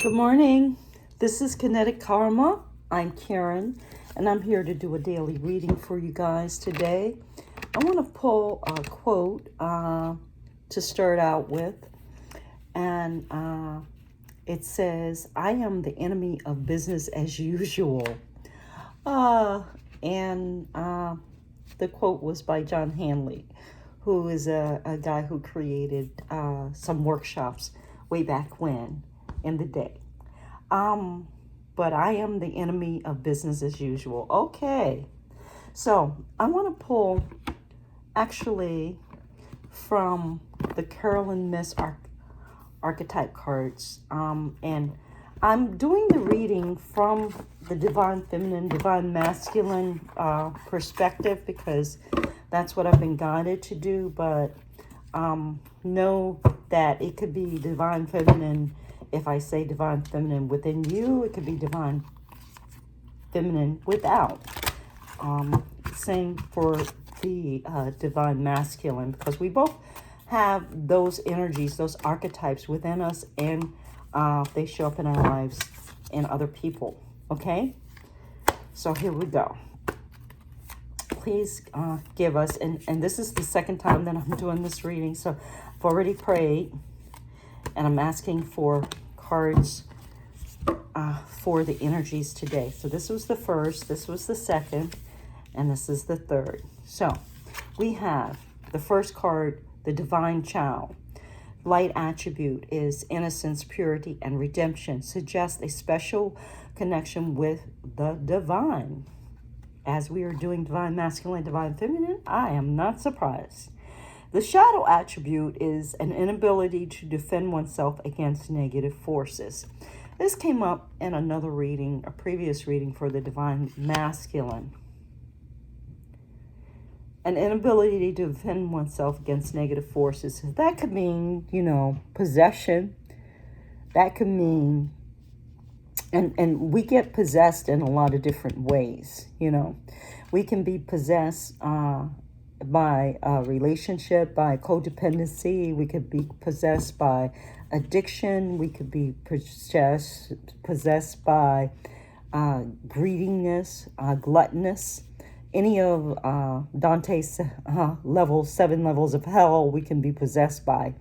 Good morning. This is Kinetic Karma. I'm Karen, and I'm here to do a daily reading for you guys today. I want to pull a quote to start out with, and it says, "I am the enemy of business as usual." And the quote was by John Hanley, who is a guy who created some workshops way back when in the day. But I am the enemy of business as usual. Okay. So I want to pull actually from the Carolyn Miss archetype cards. And I'm doing the reading from the divine feminine, divine masculine perspective, because that's what I've been guided to do. But know that it could be divine feminine. If I say divine feminine within you, it could be divine feminine without. Same for the divine masculine, because we both have those energies, those archetypes within us, and they show up in our lives and other people. Okay? So here we go. Please give us, and this is the second time that I'm doing this reading, so I've already prayed. And I'm asking for cards for the energies today. So this was the first, this was the second, and this is the third. So we have the first card, the Divine Child. Light attribute is innocence, purity, and redemption. Suggests a special connection with the divine. As we are doing divine masculine, divine feminine, I am not surprised. The shadow attribute is an inability to defend oneself against negative forces. This came up in another reading, a previous reading for the divine masculine. An inability to defend oneself against negative forces. That could mean, possession. That could mean, and we get possessed in a lot of different ways, We can be possessed by a relationship, by codependency. We could be possessed by addiction. We could be possessed by greediness, gluttonous. Any of Dante's seven levels of hell we can be possessed by,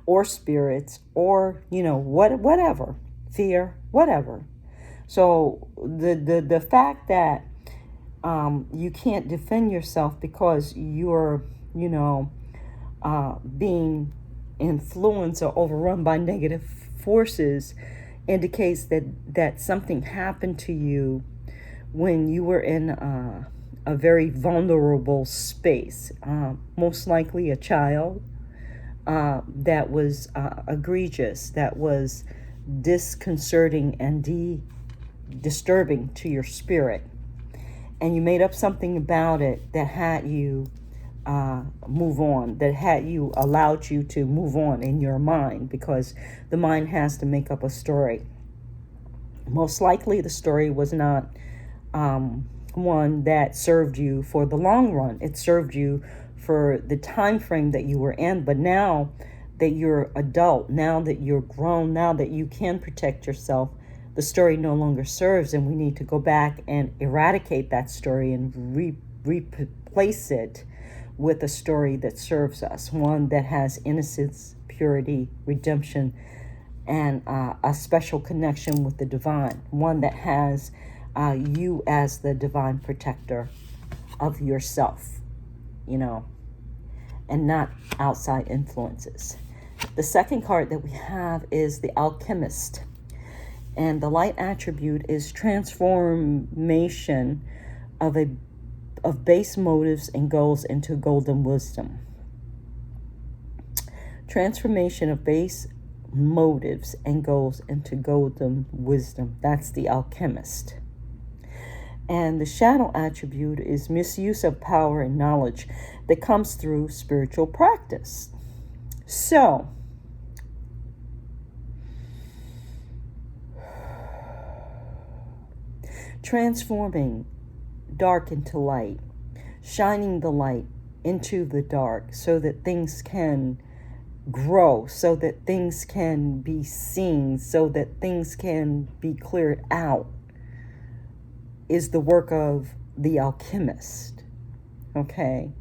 or spirits, or whatever, fear, whatever. So the fact that you can't defend yourself because you're, being influenced or overrun by negative forces indicates that something happened to you when you were in a very vulnerable space. Most likely a child that was egregious, that was disconcerting and disturbing to your spirit. And you made up something about it that had you move on, that allowed you to move on in your mind, because the mind has to make up a story. Most likely the story was not one that served you for the long run. It served you for the time frame that you were in. But now that you're adult, now that you're grown, now that you can protect yourself, the story no longer serves, and we need to go back and eradicate that story and replace it with a story that serves us, one that has innocence, purity, redemption, and a special connection with the divine, one that has you as the divine protector of yourself, and not outside influences. The second card that we have is the Alchemist. And the light attribute is transformation of base motives and goals into golden wisdom. Transformation of base motives and goals into golden wisdom. That's the Alchemist. And the shadow attribute is misuse of power and knowledge that comes through spiritual practice. So, transforming dark into light, shining the light into the dark so that things can grow, so that things can be seen, so that things can be cleared out, is the work of the alchemist. Okay?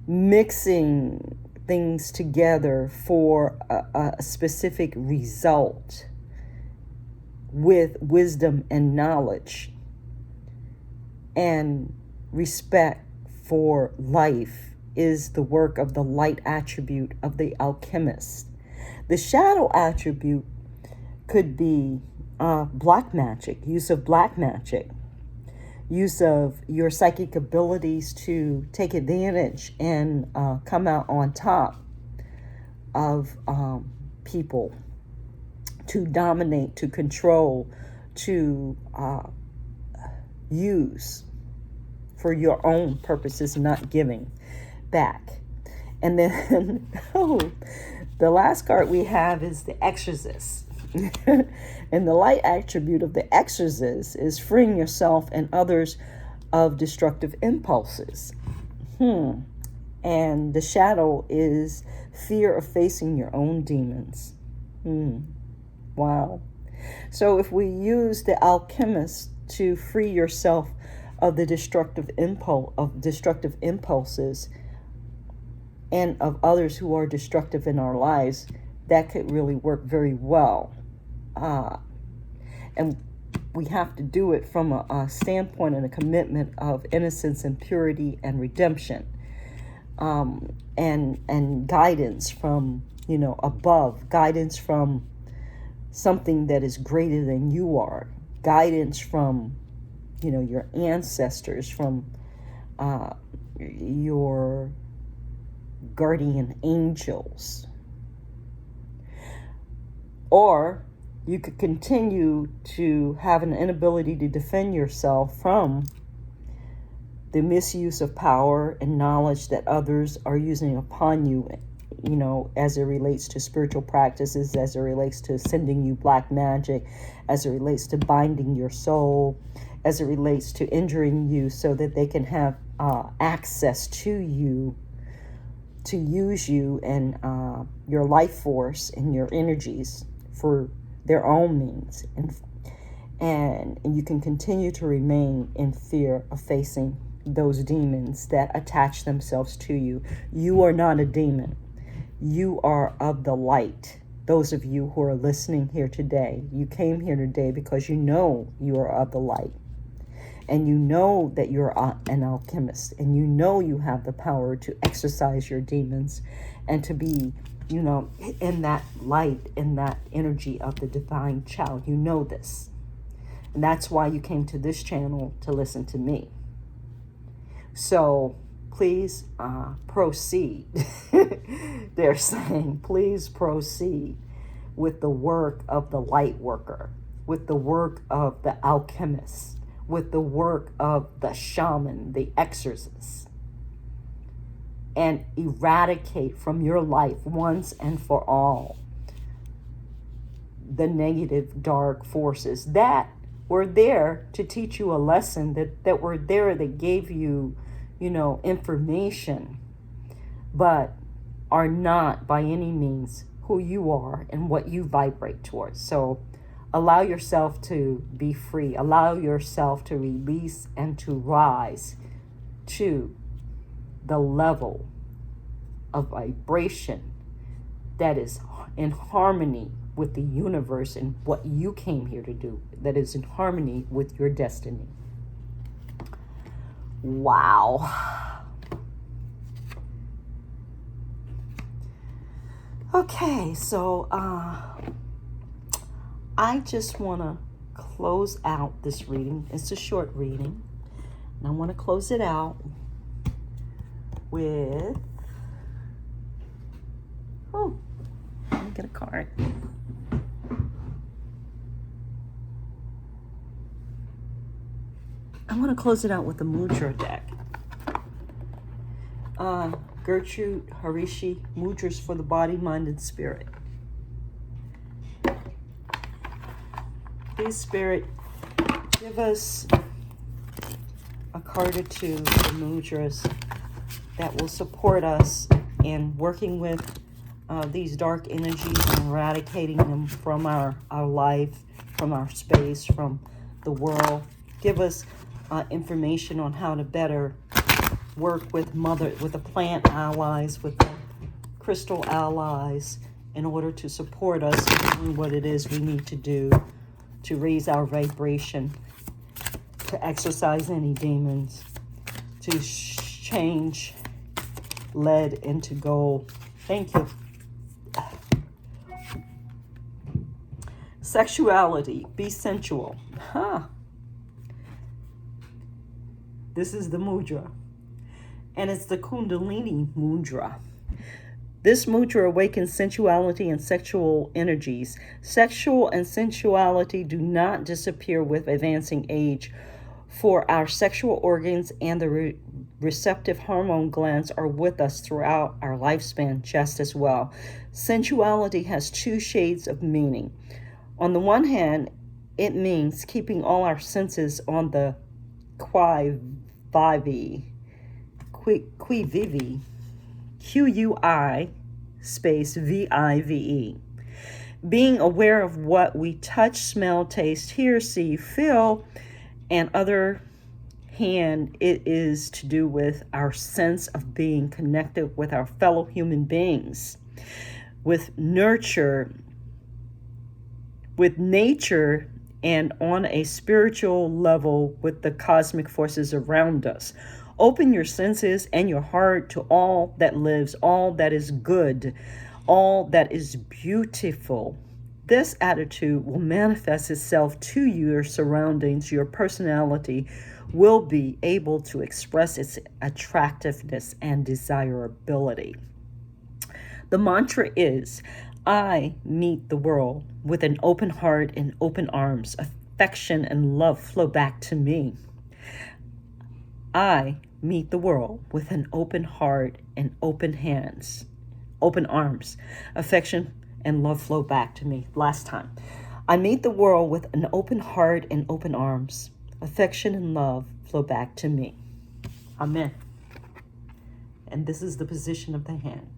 Mixing things together for a specific result with wisdom and knowledge and respect for life is the work of the light attribute of the alchemist. The shadow attribute could be black magic, use of black magic, use of your psychic abilities to take advantage and come out on top of people, to dominate, to control, to use for your own purposes, not giving back. And then the last card we have is the exorcist. And the light attribute of the exorcist is freeing yourself and others of destructive impulses. And the shadow is fear of facing your own demons. Wow. So if we use the alchemist to free yourself of the destructive impulses and of others who are destructive in our lives, that could really work very well. And we have to do it from a standpoint and a commitment of innocence and purity and redemption, and guidance from above, guidance from something that is greater than you are, guidance from your ancestors, from your guardian angels. Or you could continue to have an inability to defend yourself from the misuse of power and knowledge that others are using upon you, as it relates to spiritual practices, as it relates to sending you black magic, as it relates to binding your soul, as it relates to injuring you so that they can have access to you, to use you and your life force and your energies for their own means, and you can continue to remain in fear of facing those demons that attach themselves to you. You are not a demon. You are of the light. Those of you who are listening here today, you came here today because you know you are of the light, and you know that you're an alchemist, and you know you have the power to exercise your demons and to be in that light, in that energy of the divine child. You know this. And that's why you came to this channel to listen to me. So please proceed. They're saying, please proceed with the work of the light worker, with the work of the alchemist, with the work of the shaman, the exorcist, and eradicate from your life once and for all the negative dark forces that were there to teach you a lesson, that were there, that gave you, information, but are not by any means who you are and what you vibrate towards. So allow yourself to be free. Allow yourself to release and to rise to the level of vibration that is in harmony with the universe and what you came here to do, that is in harmony with your destiny. Wow. Okay, so I just want to close out this reading. It's a short reading, and I want to close it out with, let me get a card. I want to close it out with the Mudra deck. Gertrude Harishi, Mudras for the Body, Mind, and Spirit. Please, Spirit, give us a card or two of mudras that will support us in working with these dark energies and eradicating them from our life, from our space, from the world. Give us information on how to better work with the plant allies, with the crystal allies, in order to support us in doing what it is we need to do to raise our vibration, to exorcise any demons, to change lead into gold. Thank you. Sexuality, be sensual. This is the mudra, and it's the Kundalini mudra. This mudra awakens sensuality and sexual energies. Sexual and sensuality do not disappear with advancing age, for our sexual organs and the receptive hormone glands are with us throughout our lifespan just as well. Sensuality has two shades of meaning. On the one hand, it means keeping all our senses on the qui vive, Q-U-I space V-I-V-E. Being aware of what we touch, smell, taste, hear, see, feel, and other hand, it is to do with our sense of being connected with our fellow human beings, with nature, and on a spiritual level with the cosmic forces around us. Open your senses and your heart to all that lives, all that is good, all that is beautiful. This attitude will manifest itself to your surroundings. Your personality will be able to express its attractiveness and desirability. The mantra is, I meet the world with an open heart and open arms. Affection and love flow back to me. I meet the world with an open heart and open arms. Affection and love flow back to me. Last time. I meet the world with an open heart and open arms. Affection and love flow back to me. Amen. And this is the position of the hand.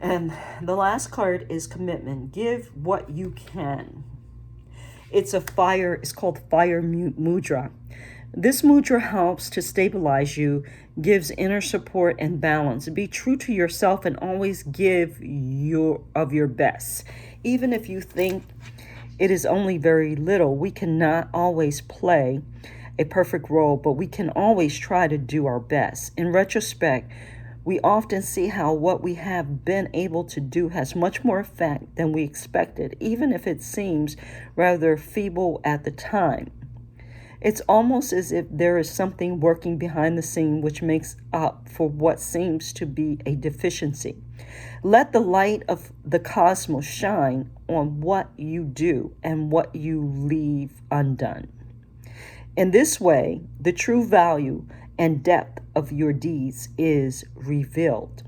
And the last card is commitment. Give what you can. It's called fire mudra. This mudra helps to stabilize you, gives inner support and balance. Be true to yourself and always give of your best. Even if you think it is only very little, we cannot always play a perfect role, but we can always try to do our best. In retrospect, we often see how what we have been able to do has much more effect than we expected, even if it seems rather feeble at the time. It's almost as if there is something working behind the scene which makes up for what seems to be a deficiency. Let the light of the cosmos shine on what you do and what you leave undone. In this way, the true value and depth of your deeds is revealed.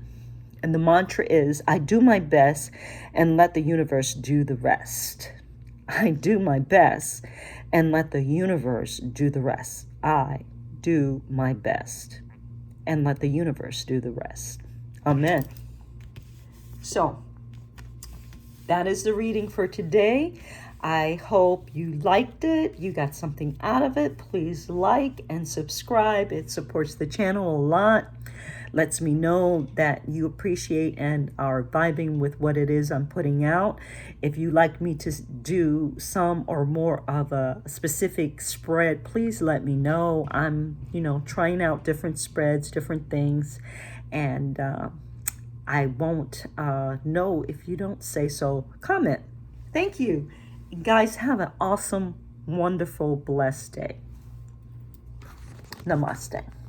And the mantra is, I do my best and let the universe do the rest. I do my best and let the universe do the rest. I do my best and let the universe do the rest. Amen. So, that is the reading for today. I hope you liked it. You got something out of it. Please like and subscribe. It supports the channel a lot. Lets me know that you appreciate and are vibing with what it is I'm putting out. If you'd like me to do some or more of a specific spread, please let me know. I'm, trying out different spreads, different things, and I won't know if you don't say so. Comment. Thank you. Guys, have an awesome, wonderful, blessed day. Namaste.